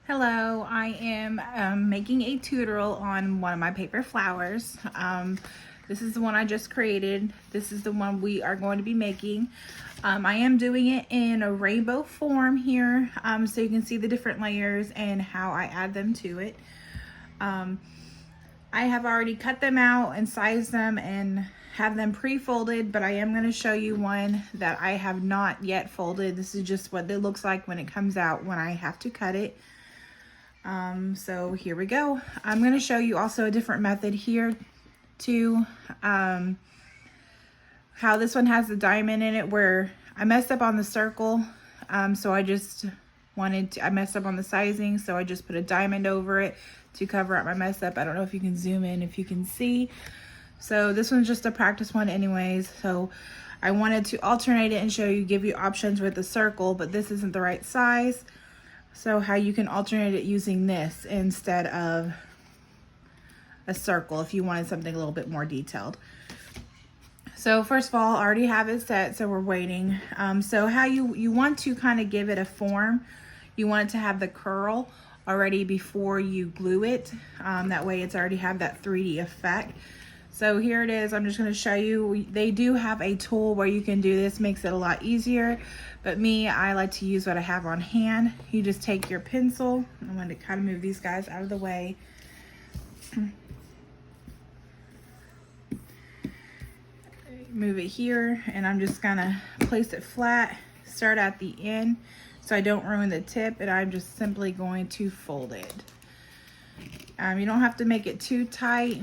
Hello, I am making a tutorial on one of my paper flowers. This is the one I just created. This is the one we are going to be making. I am doing it in a rainbow form here, so you can see the different layers and how I add them to it. I have already cut them out and sized them and have them pre-folded, but I am going to show you one that I have not yet folded. This is just what it looks like when it comes out when I have to cut it. So here we go. I'm going to show you also a different method here too. How this one has the diamond in it, where I messed up on the circle. So I messed up on the sizing, so I just put a diamond over it to cover up my mess up. I don't know if you can zoom in, if you can see. So this one's just a practice one anyways. So I wanted to alternate it and give you options with the circle, but this isn't the right size. So how you can alternate it using this instead of a circle if you wanted something a little bit more detailed. So first of all, I already have it set, so we're waiting. So how you want to kind of give it a form, you want it to have the curl already before you glue it. That way it's already have that 3D effect. So here it is. I'm just going to show you. They do have a tool where you can do this, makes it a lot easier. But I like to use what I have on hand. You just take your pencil. I'm going to kind of move these guys out of the way. Move it here, and I'm just going to place it flat, start at the end so I don't ruin the tip, and I'm just simply going to fold it. You don't have to make it too tight.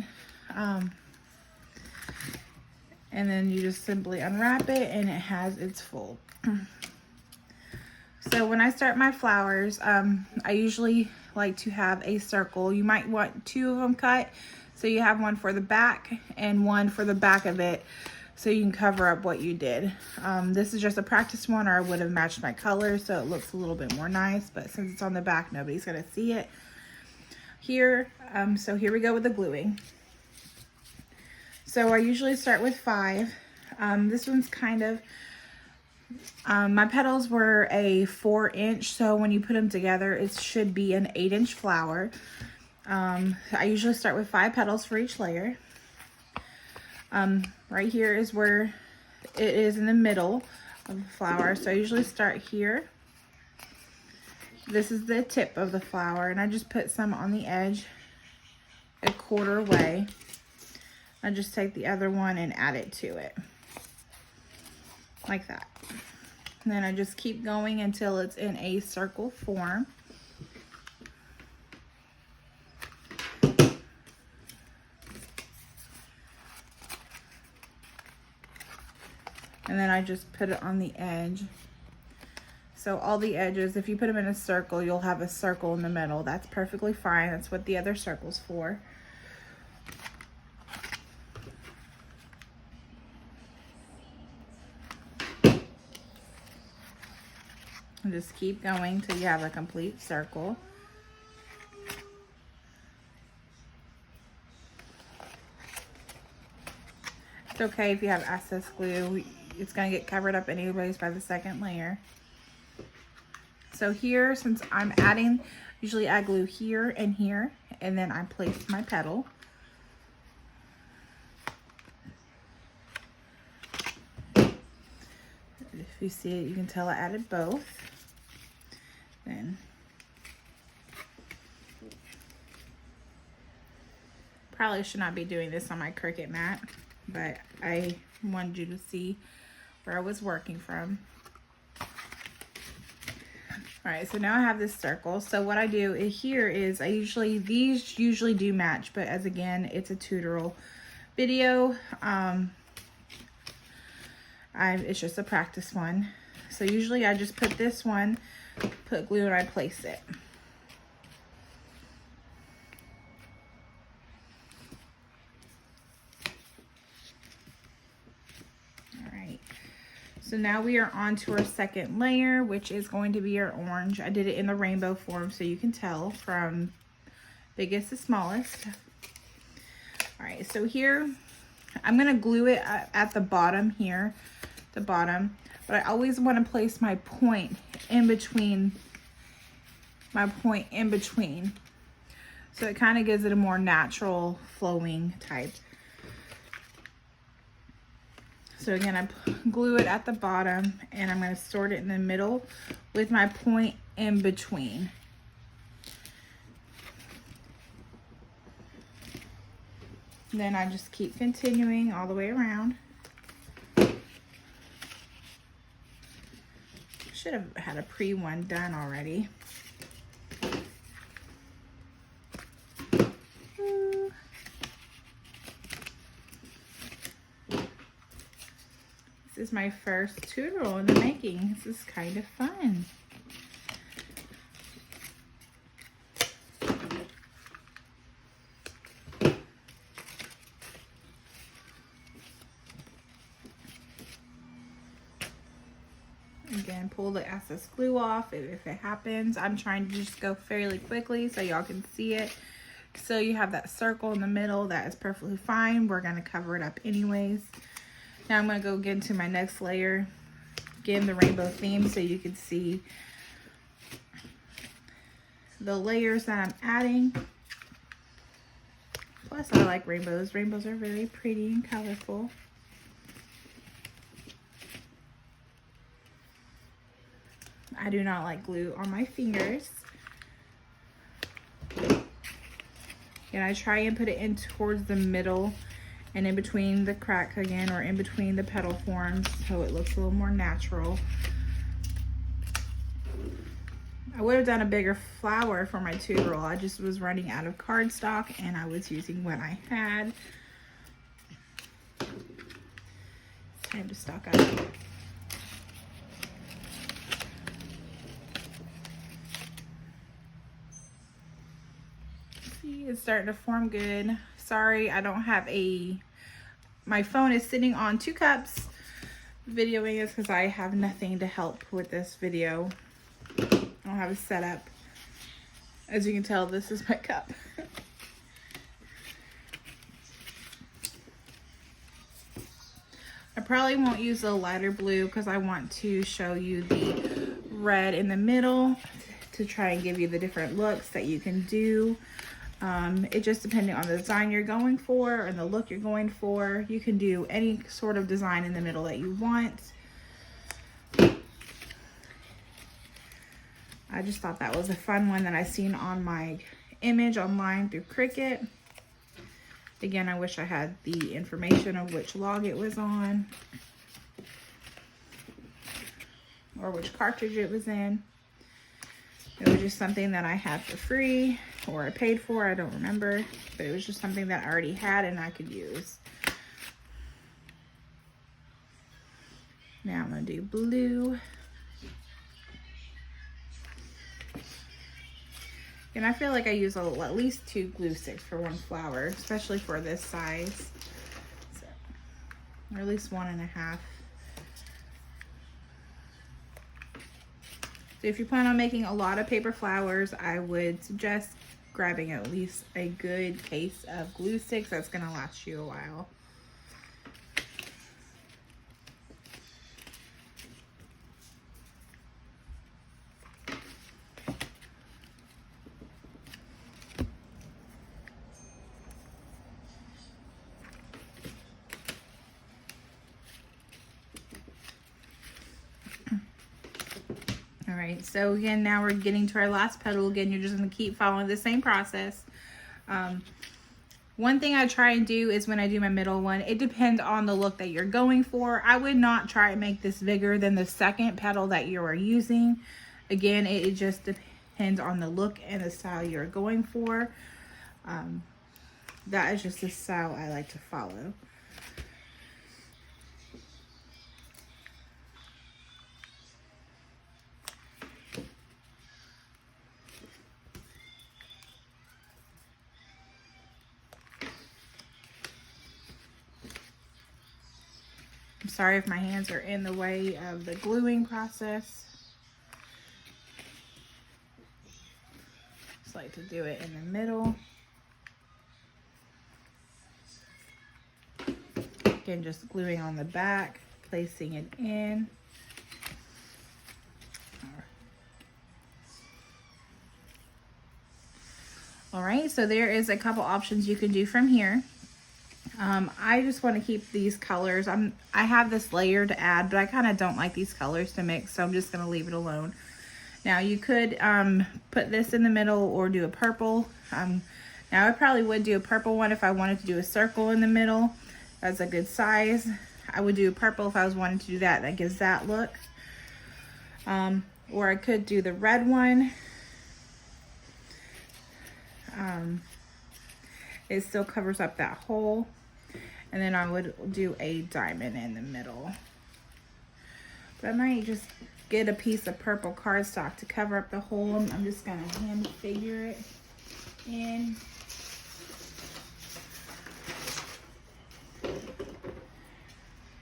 And then you just simply unwrap it and it has its fold. So when I start my flowers, I usually like to have a circle. You might want 2 of them cut, so you have one for the back and one for the back of it, so you can cover up what you did. This is just a practice one, or I would have matched my colors so it looks a little bit more nice, but since it's on the back, nobody's gonna see it here. So here we go with the gluing. So I usually start with 5. This one's kind of, my petals were a 4-inch, so when you put them together, it should be an 8-inch flower. I usually start with 5 petals for each layer. Right here is where it is in the middle of the flower, so I usually start here. This is the tip of the flower, and I just put some on the edge, a 1/4 way. I just take the other one and add it to it, like that. And then I just keep going until it's in a circle form. And then I just put it on the edge. So all the edges, if you put them in a circle, you'll have a circle in the middle. That's perfectly fine. That's what the other circle's for. And just keep going till you have a complete circle. It's okay if you have excess glue. It's going to get covered up anyways by the second layer. So here, since I'm adding, usually I glue here, and then I place my petal. If you see it, you can tell I added both. Then probably should not be doing this on my Cricut mat, but I wanted you to see where I was working from. All right, so now I have this circle. So what I do here is these usually do match, but as again, it's a tutorial video. It's just a practice one. So usually I just put this one, put glue, and I place it. All right. So now we are on to our second layer, which is going to be our orange. I did it in the rainbow form, so you can tell from biggest to smallest. All right, so here, I'm gonna glue it at the bottom here, the bottom, but I always wanna place my point in between my point in between. So it kind of gives it a more natural flowing type. So again, I glue it at the bottom and I'm going to sort it in the middle with my point in between. Then I just keep continuing all the way around. Should have had a pre-one done already. This is my first tutorial in the making. This is kind of fun. Again, pull the excess glue off if it happens. I'm trying to just go fairly quickly so y'all can see it. So you have that circle in the middle. That is perfectly fine. We're going to cover it up anyways. Now I'm going to go get into my next layer. Again, the rainbow theme so you can see the layers that I'm adding. Plus, I like rainbows. Rainbows are very pretty and colorful. I do not like glue on my fingers. And I try and put it in towards the middle and in between the crack again, or in between the petal forms, so it looks a little more natural. I would have done a bigger flower for my tutorial. I just was running out of cardstock and I was using what I had. It's time to stock up. It's starting to form good. Sorry, I don't have my phone is sitting on 2 cups. Videoing is because I have nothing to help with this video. I don't have a setup. As you can tell, this is my cup. I probably won't use a lighter blue because I want to show you the red in the middle to try and give you the different looks that you can do. It just depending on the design you're going for and the look you're going for. You can do any sort of design in the middle that you want. I just thought that was a fun one that I seen on my image online through Cricut. Again, I wish I had the information of which log it was on or which cartridge it was in. It was just something that I had for free, or I paid for, I don't remember, but it was just something that I already had and I could use. Now I'm going to do blue. And I feel like I use at least 2 glue sticks for one flower, especially for this size. So, or at least 1.5. So if you plan on making a lot of paper flowers, I would suggest grabbing at least a good case of glue sticks. That's going to last you a while. Alright, so again, now we're getting to our last petal. Again, you're just going to keep following the same process. One thing I try and do is when I do my middle one, it depends on the look that you're going for. I would not try and make this bigger than the second petal that you are using. Again, it just depends on the look and the style you're going for. That is just the style I like to follow. I'm sorry if my hands are in the way of the gluing process. Just like to do it in the middle. Again, just gluing on the back, placing it in. All right, so there is a couple options you can do from here. I just want to keep these colors. I have this layer to add, but I kind of don't like these colors to mix, so I'm just going to leave it alone. Now you could put this in the middle or do a purple. Now I probably would do a purple one if I wanted to do a circle in the middle. That's a good size. I would do purple if I was wanting to do that. That gives that look. Or I could do the red one. It still covers up that hole. And then I would do a diamond in the middle. But I might just get a piece of purple cardstock to cover up the hole. I'm just gonna hand figure it in.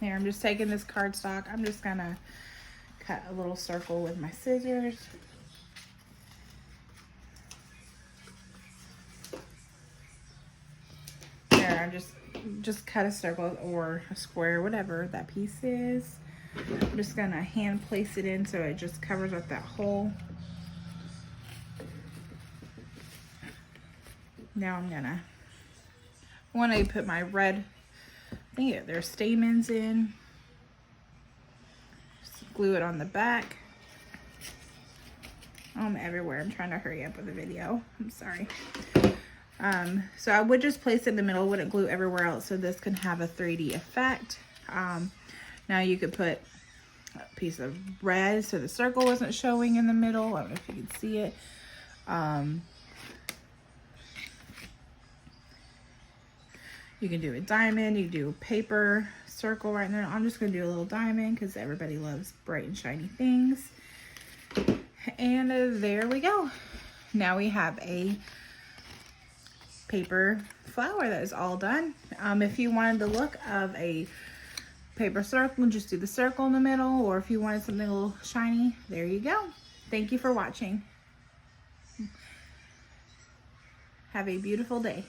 Here, I'm just taking this cardstock. I'm just gonna cut a little circle with my scissors. There, I just cut a circle or a square, whatever that piece is. I'm just gonna hand place it in so it just covers up that hole. Now I want to put my red, I think there's stamens in. Just glue it on the back. I'm everywhere. I'm trying to hurry up with the video. I'm sorry. So I would just place it in the middle, wouldn't glue everywhere else, so this can have a 3D effect. Now you could put a piece of red so the circle wasn't showing in the middle. I don't know if you can see it. You can do a diamond, you can do a paper circle right now. I'm just gonna do a little diamond because everybody loves bright and shiny things. And there we go. Now we have a paper flower that is all done. If you wanted the look of a paper circle, just do the circle in the middle, or if you wanted something a little shiny, there you go. Thank you for watching. Have a beautiful day.